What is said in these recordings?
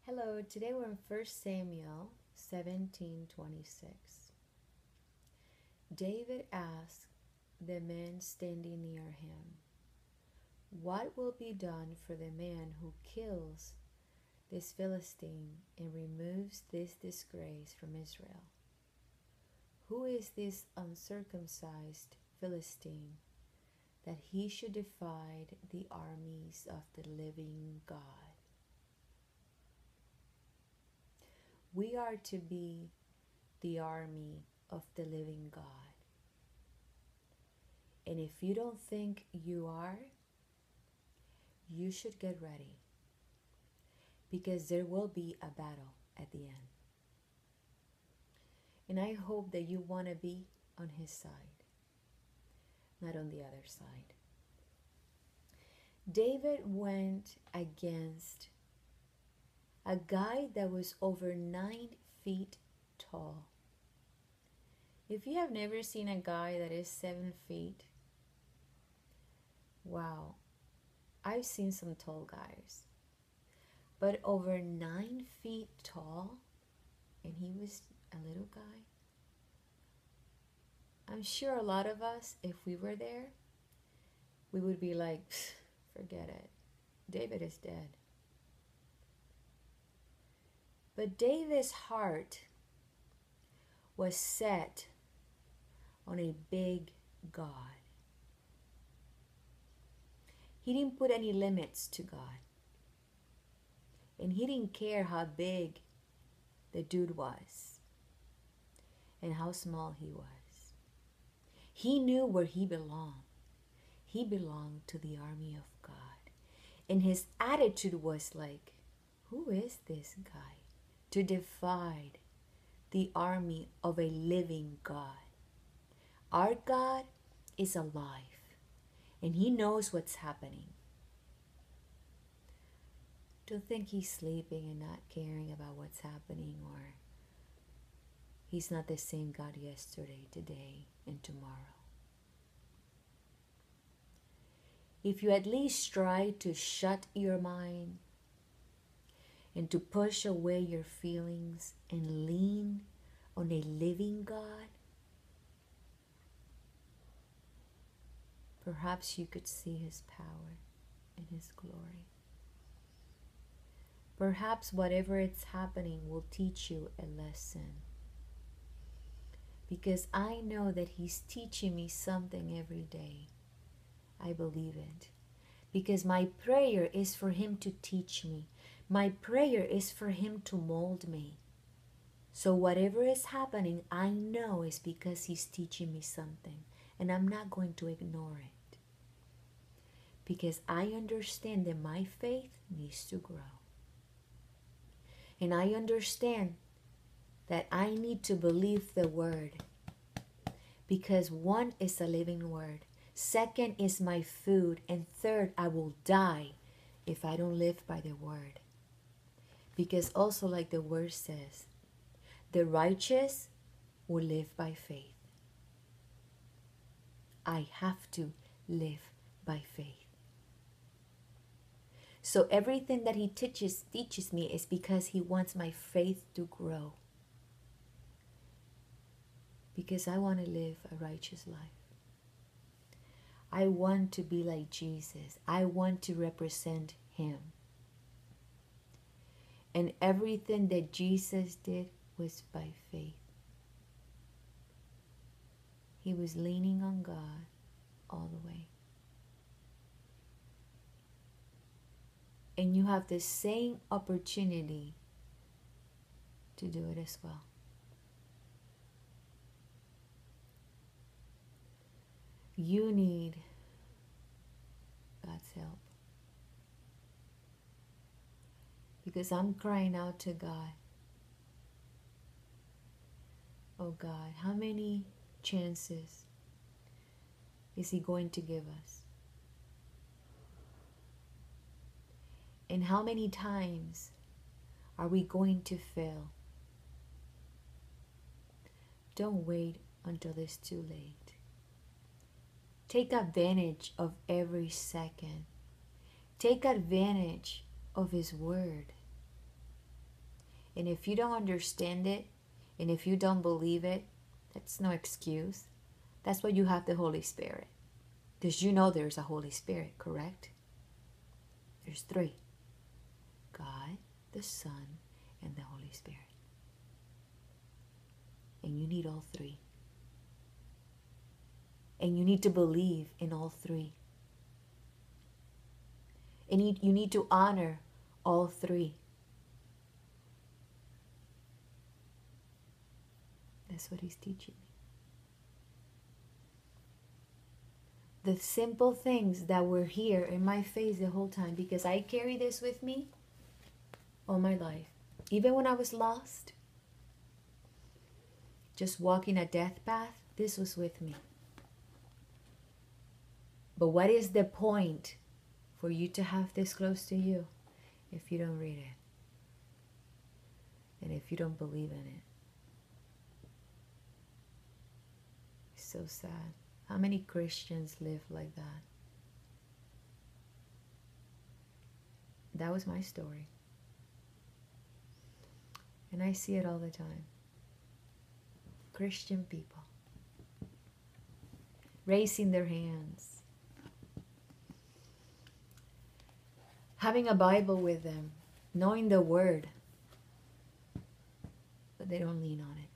Hello, today we're in 1 Samuel 17:26. David asked the men standing near him, "What will be done for the man who kills this Philistine and removes this disgrace from Israel? Who is this uncircumcised Philistine that he should defy the armies of the living God?" We are to be the army of the living God. And if you don't think you are, you should get ready, because there will be a battle at the end. And I hope that you want to be on his side, not on the other side. David went against a guy that was over 9 feet tall. If you have never seen a guy that is 7 feet, wow, I've seen some tall guys. But over 9 feet tall, and he was a little guy. I'm sure a lot of us, if we were there, we would be like, forget it. David is dead. But David's heart was set on a big God. He didn't put any limits to God. And he didn't care how big the dude was and how small he was. He knew where he belonged. He belonged to the army of God. And his attitude was like, who is this guy to defy the army of a living God? Our God is alive, and he knows what's happening. Don't think he's sleeping and not caring about what's happening, or he's not the same God yesterday, today, and tomorrow. If you at least try to shut your mind and to push away your feelings and lean on a living God, perhaps you could see his power and his glory. Perhaps whatever is happening will teach you a lesson. Because I know that he's teaching me something every day. I believe it. Because my prayer is for him to teach me. My prayer is for him to mold me. So whatever is happening, I know is because he's teaching me something. And I'm not going to ignore it. Because I understand that my faith needs to grow. And I understand that I need to believe the word. Because one is a living word. Second is my food. And third, I will die if I don't live by the word. Because also, like the word says, the righteous will live by faith. I have to live by faith. So everything that he teaches me is because he wants my faith to grow. Because I want to live a righteous life. I want to be like Jesus. I want to represent him. And everything that Jesus did was by faith. He was leaning on God all the way. And you have the same opportunity to do it as well. You need God's help. Because I'm crying out to God. Oh God, how many chances is he going to give us? And how many times are we going to fail? Don't wait until it's too late. Take advantage of every second. Take advantage of his word. And if you don't understand it, and if you don't believe it, that's no excuse. That's why you have the Holy Spirit. Because you know there's a Holy Spirit, correct? There's three: God, the Son, and the Holy Spirit. And you need all three. And you need to believe in all three. And you need to honor all three. That's what he's teaching me. The simple things that were here in my face the whole time, because I carry this with me all my life. Even when I was lost, just walking a death path, this was with me. But what is the point for you to have this close to you if you don't read it? And if you don't believe in it? It's so sad. How many Christians live like that? That was my story. And I see it all the time. Christian people raising their hands, having a Bible with them, knowing the word, but they don't lean on it.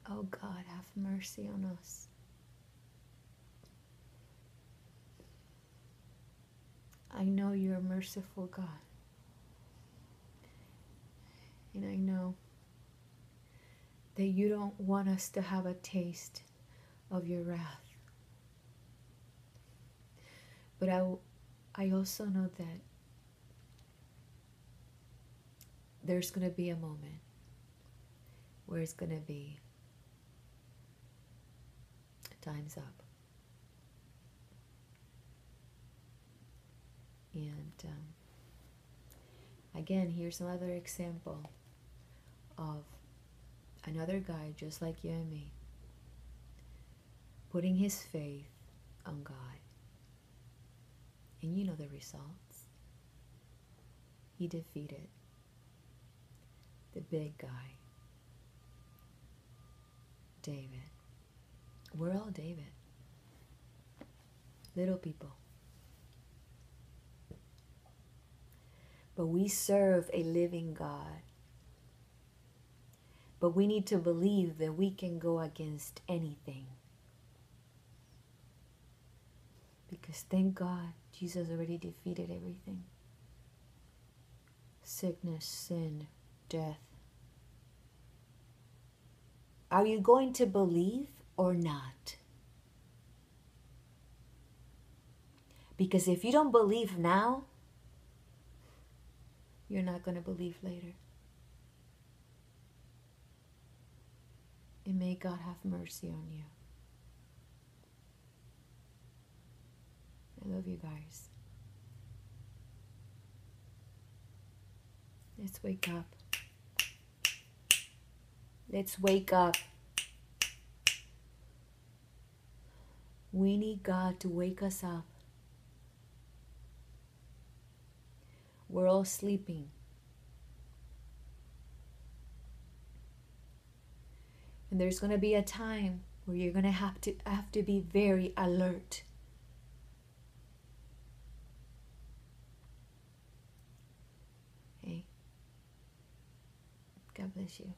Oh God, have mercy on us. I know you're a merciful God. And I know that you don't want us to have a taste of your wrath. But I also know that there's going to be a moment where it's going to be time's up. And again, here's another example of another guy just like you and me, putting his faith on God. And you know the results. He defeated the big guy, David. We're all David. Little people. But we serve a living God. But we need to believe that we can go against anything. Because thank God, Jesus already defeated everything. Sickness, sin, death. Are you going to believe or not? Because if you don't believe now, you're not going to believe later. And may God have mercy on you. I love you guys. Let's wake up. Let's wake up. We need God to wake us up. We're all sleeping. And there's going to be a time where you're going to have to be very alert. Okay? God bless you.